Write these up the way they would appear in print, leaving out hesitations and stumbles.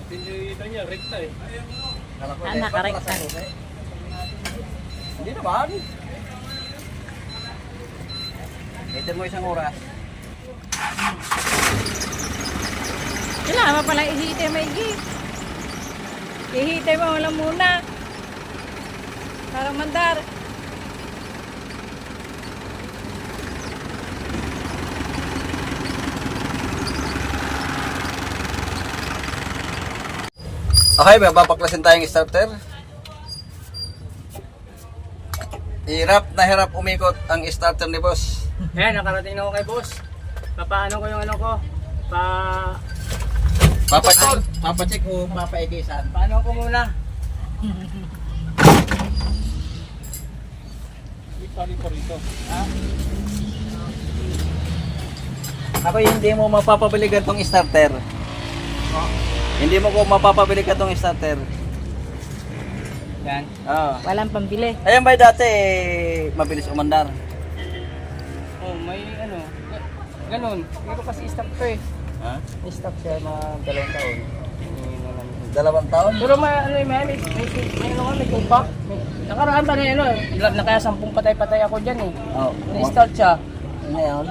Ito niya, rekta eh. Nakarekta. Hindi naman. Ito mo isang oras. Kailangan pa pala ihitay maigi. Ihitay mo lang muna. Para mandar. Okay, babaklasin tayong starter. Hirap umikot ang starter ni boss. Ayan, nakarating na ako kay boss. Papaano ko yung ano ko? Papacheck o papaigisan. Paano ko muna? Ipali ko rito. Ha? Ako hindi mo mapapabili ganitong starter. Hindi mo ko mapapabili ganitong starter. Yan. Oo. Walang pambili. Ayan ba dati mabilis umandar? Oh, may ano. Ganun. Pero kasi stop ko eh. Ha? Stop siya mga 2 taon. 2 taon? Pero may ano may ano nga, may tumpak. Nakaraan pa na ano eh. Na kaya 10 patay-patay ako dyan eh. Oo. Na-start siya. Ngayon,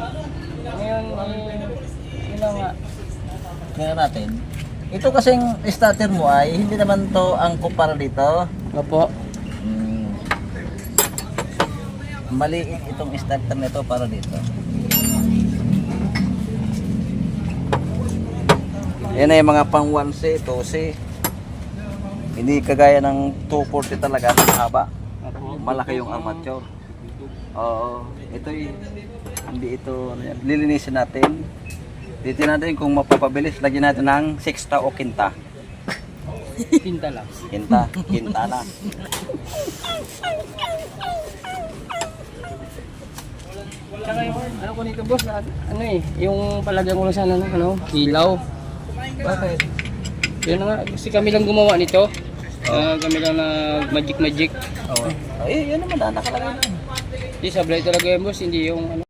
Ngayon, yun lang nga. kaya natin. Ito kasing starter mo ay hindi naman to angkop para dito. Opo. Maliit itong starter nito para dito. Yan ay mga pang 1C, 2C. Hindi kagaya ng 240 talaga ng haba. Malaki yung armature. Oo, ito hindi ito ano yan. Lilinisin natin. Dito natin kung mapapabilis, lagyan natin ng 6 o quinta. Tinta lang. Quinta na. Tsaka yung ano ko nito boss, ano eh, yung palagyan ko lang sana ng ano, ilaw. Bakit? Yun na nga, kasi kami lang gumawa nito. Kami lang na magic. Oo. Ay, yan naman, nakalagay na. Hindi, sablay talaga yung boss, hindi yung ano.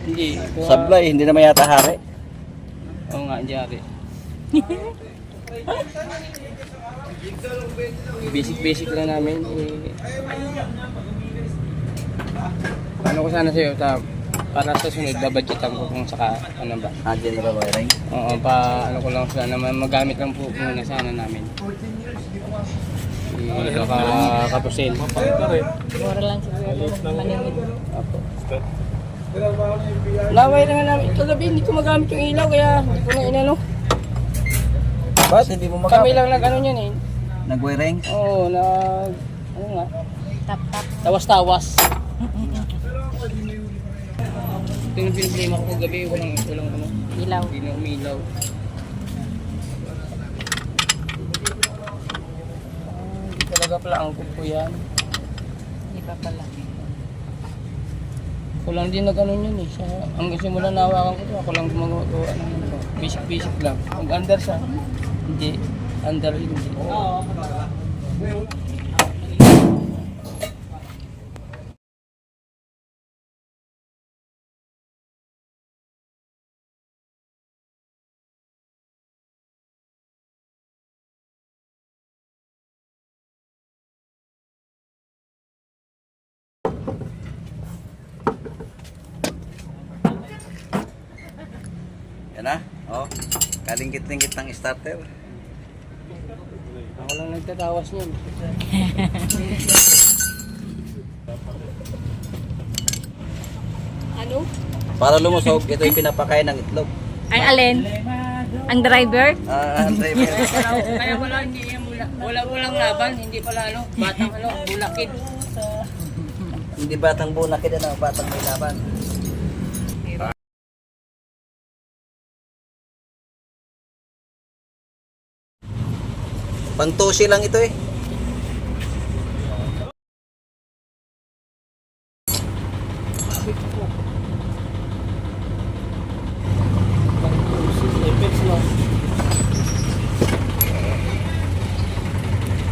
Hindi. Sablay, hindi naman yata hari. Oo nga, hindi ari. Basic lang namin. Ano ko sana sa'yo, para sa sunod, babudgetan ko kung saka, ano ba? Diyan iba wiring. Oo, ano ko lang sana, magamit lang po muna sana namin. Kapusin. Mura lang siguro. Maningit. Apo. Laway na nga namin. Kagabi, hindi ko magamit yung ilaw, kaya hindi ko na inano. Bakit hindi mo Kami magamit? lang nag-ano yan eh. Nag-wiring? Oo, ano nga, Tap-tap. tawas-tawas. Ito yung pinablema ko kagabi, walang ano, Ilaw. hindi na umilaw. Hindi talaga pala ang ko yan. Hindi pa pala. Ako lang din nag-ano yun eh. Hanggang simula nawakan ko ito, ako lang gumagawa ng ano, basic lang. Ang under siya, hindi. Under hindi. Yan na. Oh. Kalingkit-lingkit ng starter. Ako lang nagtatawas niyan. Ano? Para lumusog, ito yung pinapakain ng itlog. Ang alin? Ang driver? Driver. Kaya wala, hindi yan walang laban, hindi pala ano, batang ano, bulakid. Hindi batang bunakid na, batang may laban. Pang tosi lang ito eh.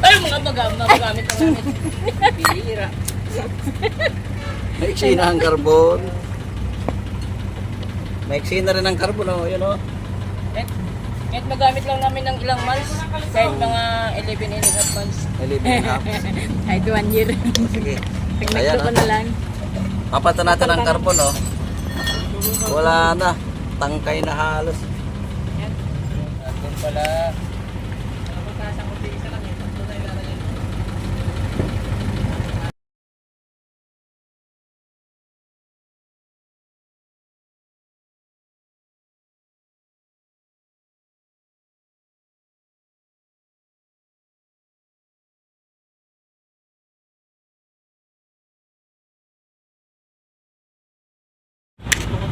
Ay, mga magamit na namin. Bihira. Maiksi na ang carbon. Maiksi na rin ang carbon, oh, yun oh. Kahit magamit lang namin ng ilang months, kahit mga 11 and a half months. 11 and a half. Kahit 1 year. Sige. Pag Ayan, nagto ko na lang. Papatan natin ang carbon, oh. Wala na. Tangkay na halos. Andun pala.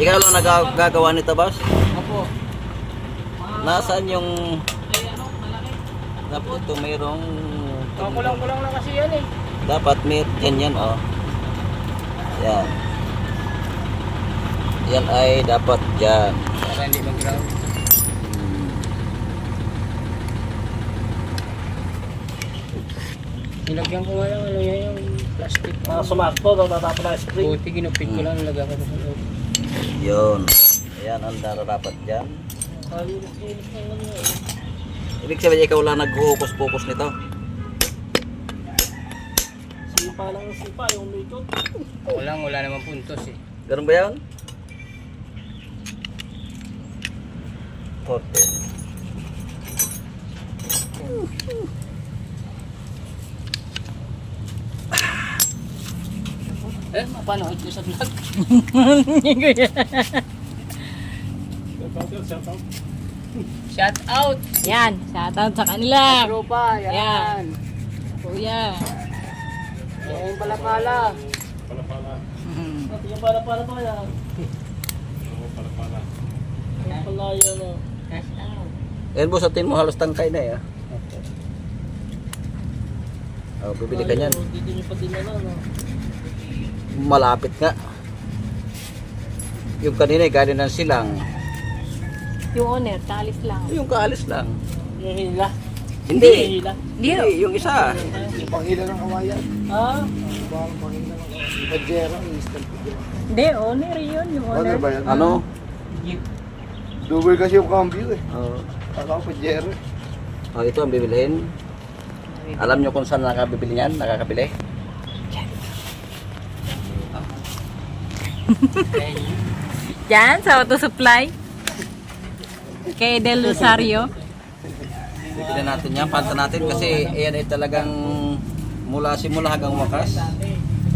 Ikaw lang nagagawa nito, boss? Opo. Nasaan yung... Dapat ito mayroong... Kulang-kulang na kasi yan eh. Dapat may yan, oh. Yan. Yan ay dapat dyan. Para hindi mag-ground. Nilagyan ko nga lang ano yan yung plastic. Sumakto, tatapon na spring. Buti ginupit ko lang, nilagyan ko sa loob. Yun. Ayan, ang dapat dyan. Ibig sabihin, ikaw lang nag-focus nito. Sipa lang ang sipa, yung likod. Wala namang puntos eh. Ganun ba yan? Korte. Mapanood ko sa vlog. Shout out! Yan, shoutout sa kanila. Tropa, yan. Yan. Kuya. Yan pala pala. Yung para pa yan. Yung pala yan, oh. Cash out. Ayan, boss, atin mo halos tangkay na eh. Oh, bibili ka niyan. Dito nyo pa din na lang, oh. Malapit nga. Yung kanina, galing ng silang. Yung owner, talis lang. Yung kaalis lang. Yung hila. Hindi. Hila. Hindi. Hindi, yung isa. Yung panghila ng kawayan. Ah? Bang panghila ng kawayan. Pajera, instant pajera. Hindi, owner yun. Yung owner. Ano ba yan? Ano? Double kasi yung cambio eh. Oh, Akala ko pajero eh. oh, ito ang bibilihin. Alam nyo kung saan nakabibili niyan? Nakakabili? Diyan, sa auto supply. Kay Del Rosario. Bibili natin yan. Panta natin kasi ayan ay talagang simula hanggang wakas.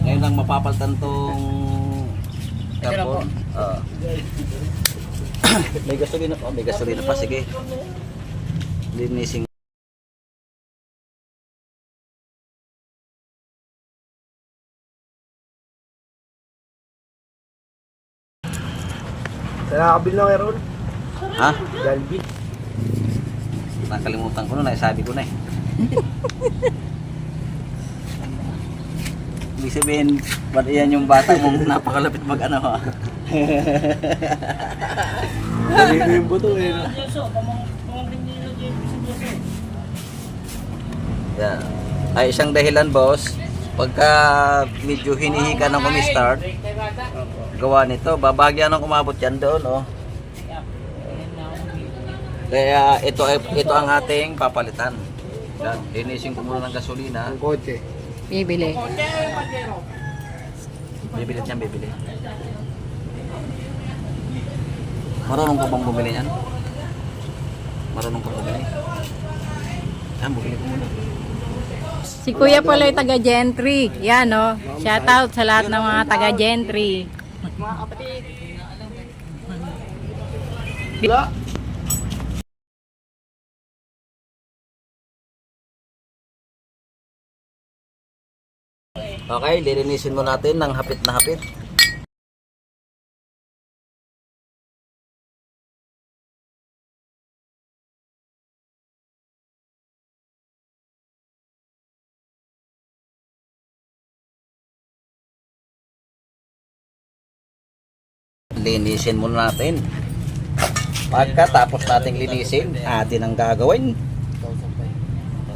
Ngayon lang mapapaltan tong carbon. Oh. May gasolina pa. May gasolina pa. Sige. Linisin. Nakakabili na kayo ron? Ha? Galbi. Nakalimutan ko na. Sabi ko na eh. Ibig sabihin, ba't iyan yung bata mong napakalapit mag-ano ha? Galbi yung buto eh. Yan. Ay isang dahilan, boss. Pagka medyo hinihika ng umi-start, gawa nito, babagyan ng umabot yan doon, oh. Kaya ito ang ating papalitan. Yan, linisin ko muna ng gasolina. Ang kotse. Bibili. Bibili niyan, bibili. Marunong ka bang bumili niyan? Marunong ka bumili? Yan, bumili ko muna. Si Kuya pala yung taga Gentry. Yan, oh. Shoutout sa lahat ng mga taga Gentry. Mga kapatid. Wala. Okay, lilinisin mo natin ng hapit na hapit. Linisin muna natin. Pagkatapos nating linisin, atin ang gagawin.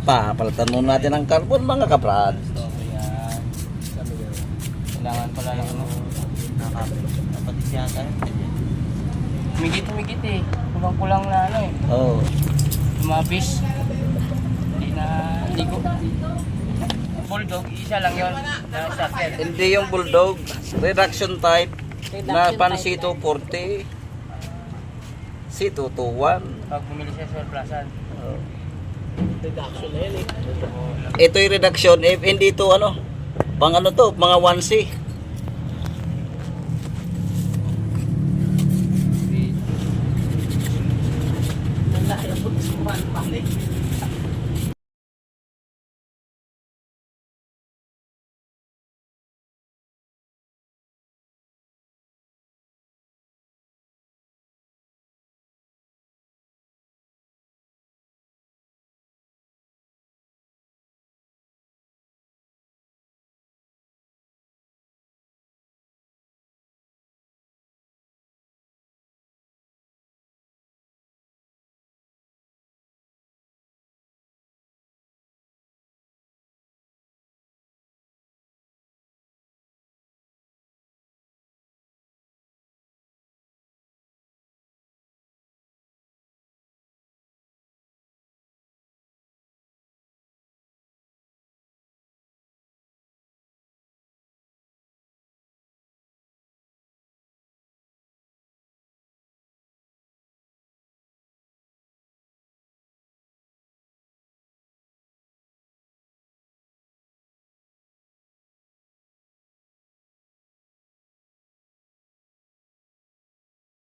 Papalitan muna natin ang carbon, mga kabrad. Kailangan pala lang ano. Humigit eh. Kulang-kulang na ano eh. Oo. Yung mga fish, hindi na ligo. Bulldog, isa lang yun. Na starter. Hindi yung bulldog. Reduction type. Na Reduction pan type. C240. C221. Pag bumili siya sa surplusan. Reduction na yan Ito yung reduction. Hindi ito ano. Pang ano to? Mga 1C.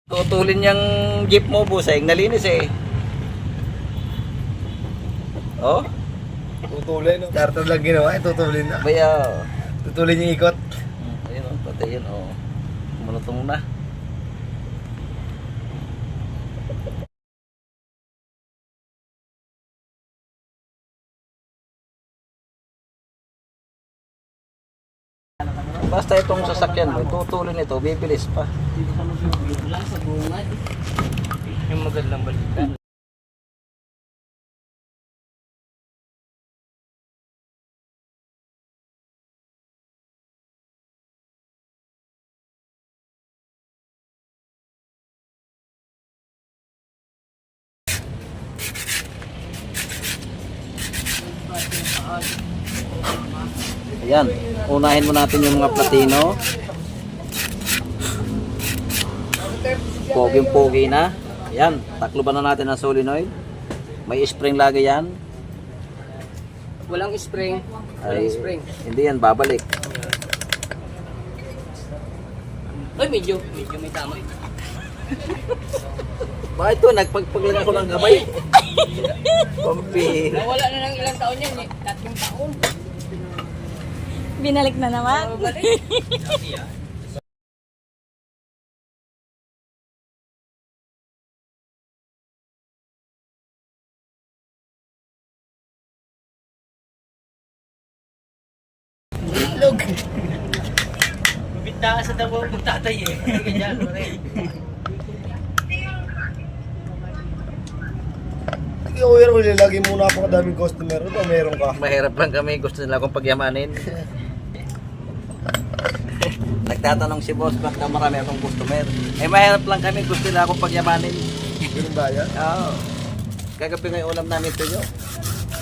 Tutulin yung jeep mo, buseng. Nalinis eh. Oh, Tutulin, no? Starter lang ginawa, tutulin na. baya. Tutulin yung ikot. Ayun oh, pati yun oh. Mulutong na. Basta itong sasakyan mo, tutulin ito, bibilis pa. Yung magandang balita. Ayan, unahin mo natin yung mga platino. Poging-pogi na. Ayan, takloban na natin ang solenoid. May spring lagi yan. Walang spring. Ay, Walang spring. hindi yan, babalik. Ay, medyo may tama. Bakit ito? Nagpagpaglag ako ng gabay. Pampir. Nawala na ng ilang taon yan eh. 3 taon. Binalik na naman. Balik. Ilog. Bibita sa dabaw ng tatay eh. Ganyan, pare. Sige, Kuya Rol, lagi mo napakadaming customer. Ito, meron ka. Mahirap lang kami, gusto nila akong pagyamanin. Nagtatanong si boss, ba't daw marami akong customer? Eh mahirap lang kami, gusto nila akong pagyamanin. Ganun ba yan? Oo. Kagabi nga yung ulam namin tuyo.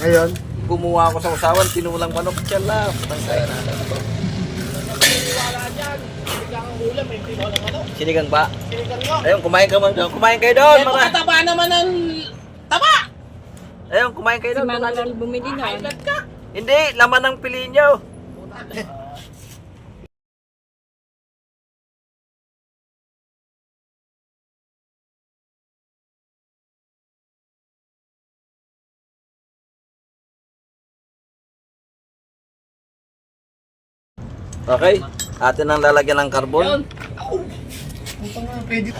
Ngayon, Gumawa ako sa usawan, tinulang manok. Tiyala, patangkay na. Sinigang ba? Ayun, kumain ka man. Kumain kayo doon. Mga Taba naman ng taba! ayun, kumain kayo Si doon. Manuel bumili na. Hindi, laman ng piliin nyo. Okay, atin ang lalagyan ng carbon. pwede.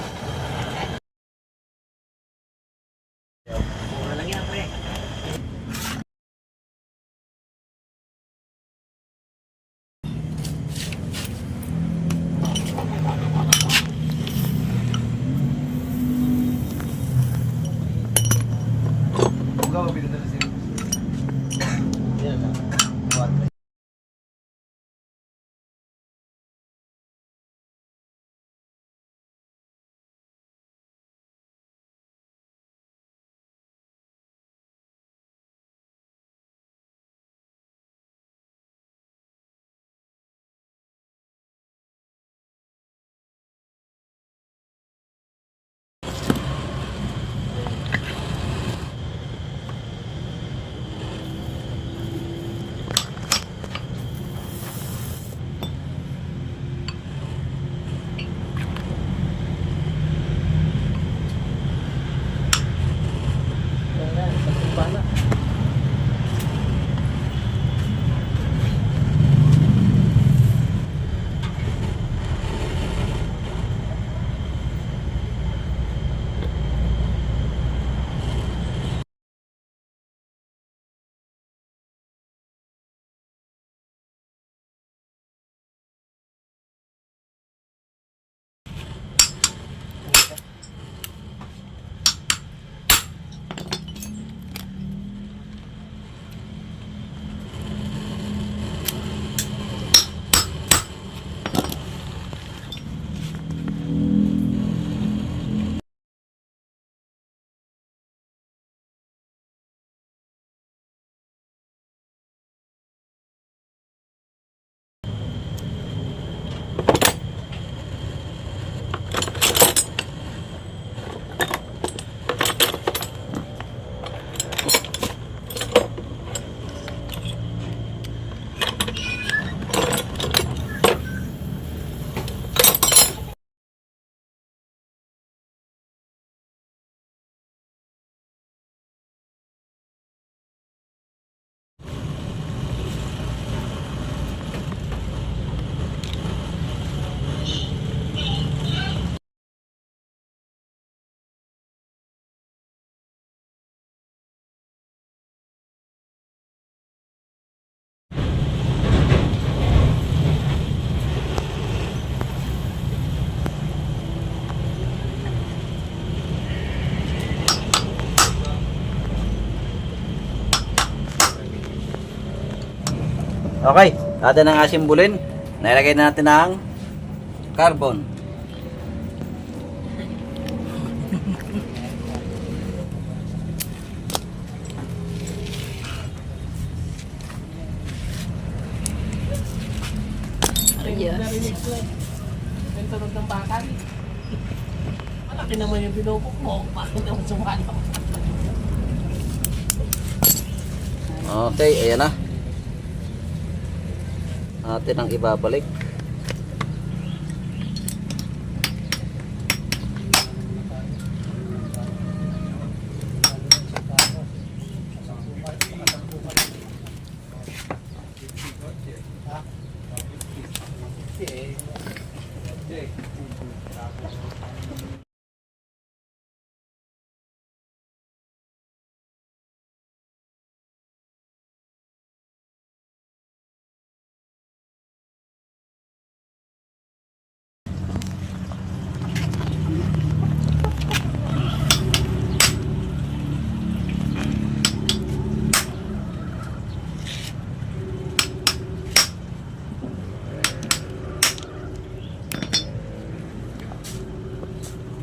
Bala. Okay, atin ang asimbulin. Nailagay na natin ang carbon. Tunog ng bakal. Malaki naman yung binubok mo. Bakit naman sumalo? Okay, ayan na. Atin ang ibabalik.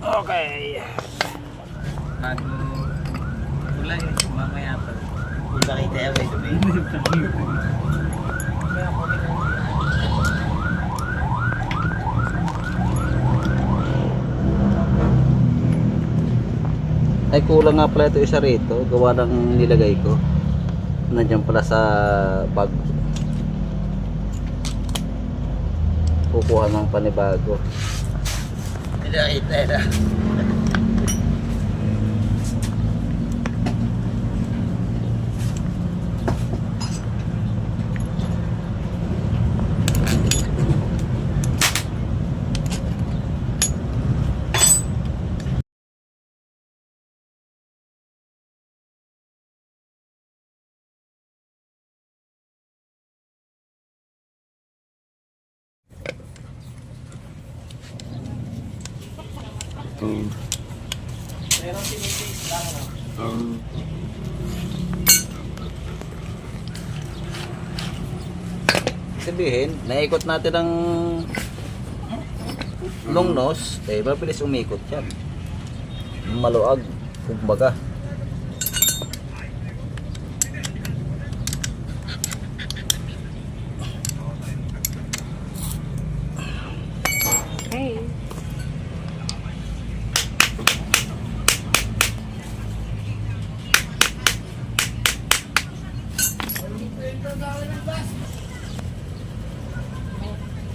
Okay. Bago kulay, mamaya pa. Kung bakit tayo may dumi. Ay, kulang nga pala ito isa rito. Gawa ng nilagay ko. Nandiyan pala sa bag. Kukuha ng panibago. Ito. Meron tinitis lang. Sabihin, naikot natin ang long nose, eh mabilis umikot yan. Maluag, kumbaga. Okay.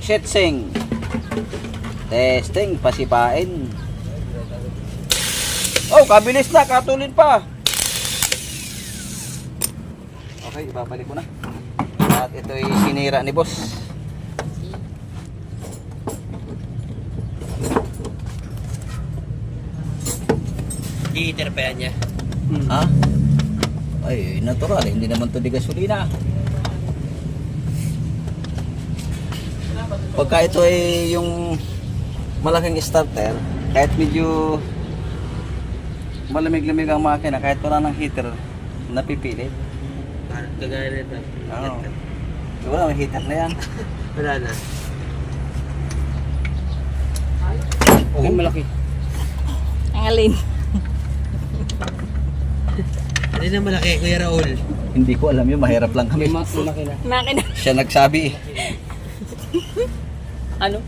Shitsing. Testing, pasipain. Oh, kabilis na, katulin pa. Okay, ibabalik ko na. At ito'y sinira ni boss. Heater pa yan niya. Ha? Ay, natural. Hindi naman to di gasolina. Pagka ito ay yung malaking starter, kahit medyo malamig-lamig ang makina, kahit wala ng heater, napipilit. Kagaya nito. Oo. Wala, may heater na yan. Wala na. Okay, malaki. Ang alin. Ano na malaki, Kuya Raul? Hindi ko alam yun, mahirap lang kami. Malaki na. Makina. Siya nagsabi eh. Ano?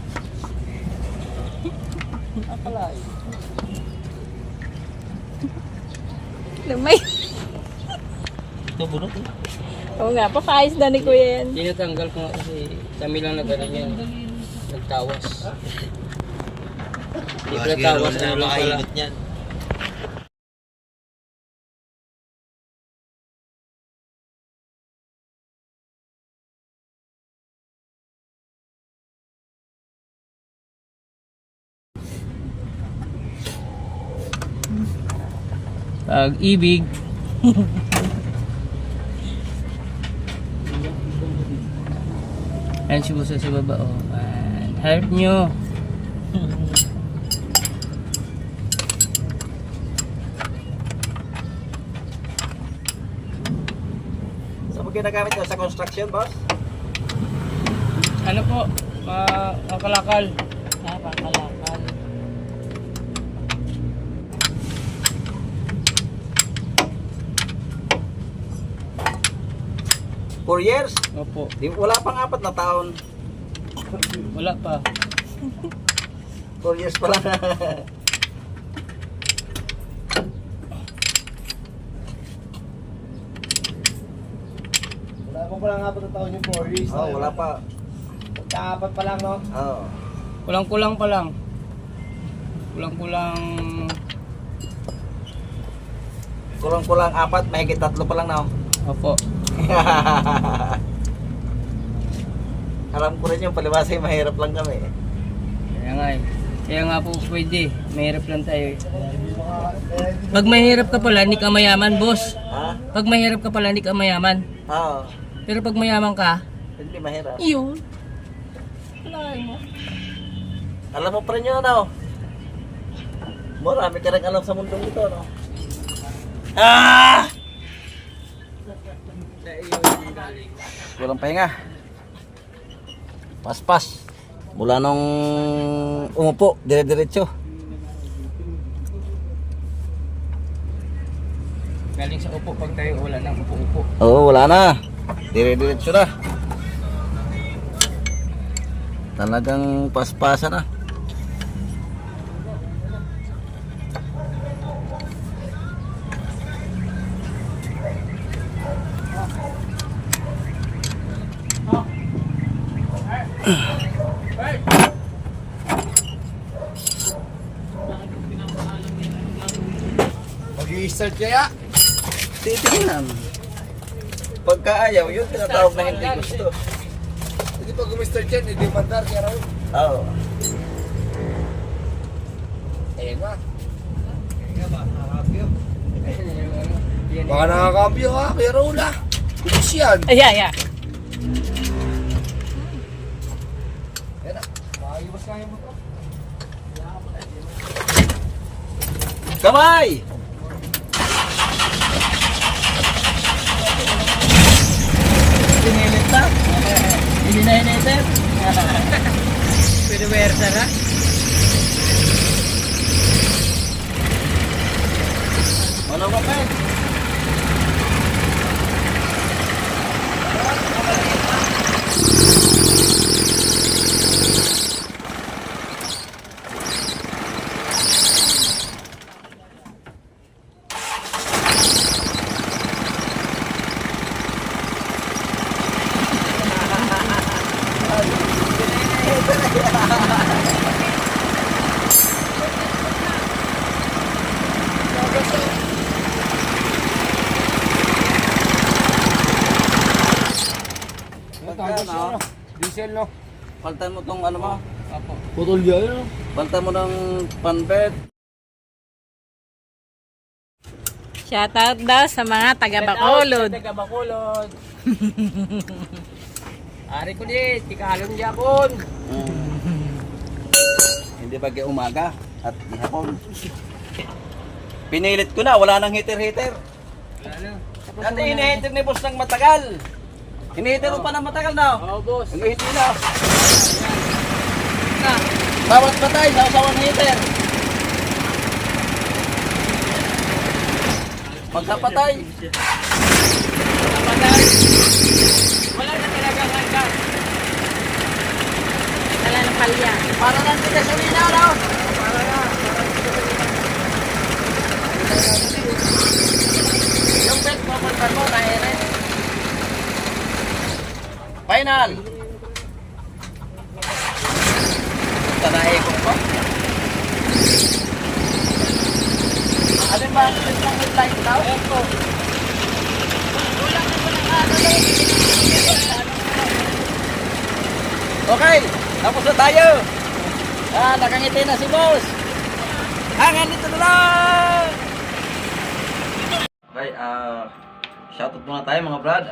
Akala eh. Lumay. Ito bunot eh. Oo nga, papaayos na ni Kuya yan. Tinatanggal ko nga kasi kami lang nag-ano yan. Nagtawas. Hindi pala tawas, ano lang pala. Pag-ibig. Ayan si Busa sa baba, oh. Ayan. Help nyo. Saan mo ginagamit yun? Sa construction, boss? Ano po? Makalakal. Ah, pakalakal. Four years? Opo. Wala pang 4 na taon. Wala pa. 4 years pa lang. Wala pa pala nga 4 na taon yung 4 years. Oh, wala pa. Magkaapat pa lang, no? Oh. Kulang-kulang pa lang. Kulang-kulang. Kulang-kulang 4, mahigit 3 pa lang na. Opo. Alam ko rin yung palibasa yung mahirap lang kami. Kaya nga eh. Kaya nga po pwede. Mahirap lang tayo eh. Pag mahirap ka pala, hindi ka mayaman, boss. Ha? Pag mahirap ka pala, hindi ka mayaman. Oo. Pero pag mayaman ka, Hindi mahirap. yun. Wala mo. Alam mo pa rin yun, ano? Marami ka rin alam sa mundong ito, no? Ah! Walang pahinga. Pas-pas. Mula nung umupo, dire-diretso. Galing sa upo, pag tayo wala nang upo-upo. Oo, wala na. Dire-diretso na. Talagang paspasa na. Mag-i-start kaya? Titingnan. Pagka ayaw, yun tinatawag na hindi gusto. Hindi pag gumistart yan, hindi mandar kaya raw. Oo. Ayan na. Baka nakakambyo ha, kaya raw la. Bilis yan. Ay, yeah, yeah. Ayan na. Makaiwas nga yung motor. Kamay! Pinilit na. Hindi na hinitin. Pwede wersa na. Ano ka pa? diesel, no? Paltan mo tong ano mo. Apo. Putol yan, no? Paltan mo ng panbed. Shoutout daw sa mga taga Bacolod. Taga Bacolod. Ari ko di, tikalon di akon. Hindi ba umaga at hapon. Pinilit ko na, wala nang heater-heater. Ano? Dati hinihitir ni boss ng matagal. Hinihitir mo pa ng matagal na. Oo, boss. Hindi na. Bawat patay, sausawan heater. Pagkapatay. Kapatay. Wala na talagang hanggang. Wala ng palya. Para lang sa gasolina, no? Yung bed mo, puntan mo, na-ere. Final. Tanaikot ko. Ano ba? Ang line daw? Eko. Okay, tapos na tayo. Nakangiti na si boss. Hangan dito na lang. Okay, shoutout muna tayo mga brad.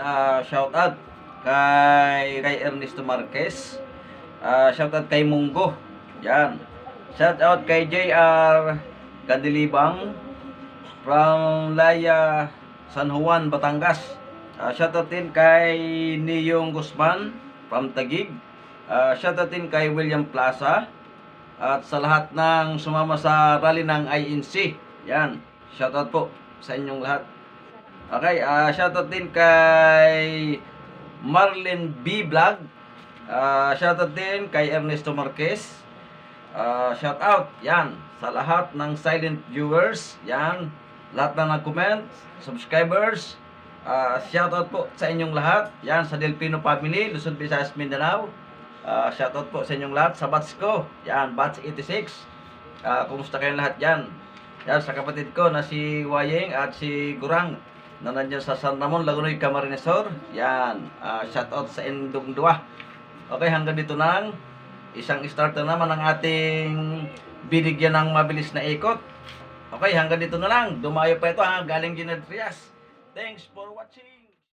Shoutout kay Ernesto Marquez. Shoutout kay Munggo. Yan. Shoutout kay JR Gadilibang from Laya, San Juan, Batangas. Shoutout din kay Niyong Guzman from Taguig. Shoutout din kay William Plaza. At sa lahat ng sumama sa rally ng INC. Yan. Shoutout po sa inyong lahat. Okay, shoutout din kay Marlene B. Vlog. Shoutout din kay Ernesto Marquez. Shoutout, yan, sa lahat ng silent viewers. Yan, lahat na nag-comment, subscribers. Shoutout po sa inyong lahat. Yan, sa Delpino family, Luzon, Visayas, Mindanao. Shoutout po sa inyong lahat. Sa batch ko, yan, batch 86. Kumusta kayong lahat dyan? Yan, sa kapatid ko na si Wayeng at si Gurang na nandiyan sa San Ramon, Lagunoy, Camarinesor. Yan, shoutout sa Indong Dua. Okay, hanggang dito na. Isang starter naman ang ating binigyan ng mabilis na ikot. Okay, hanggang dito na lang. Dumayo pa ito, galing General Trias. Thanks for watching.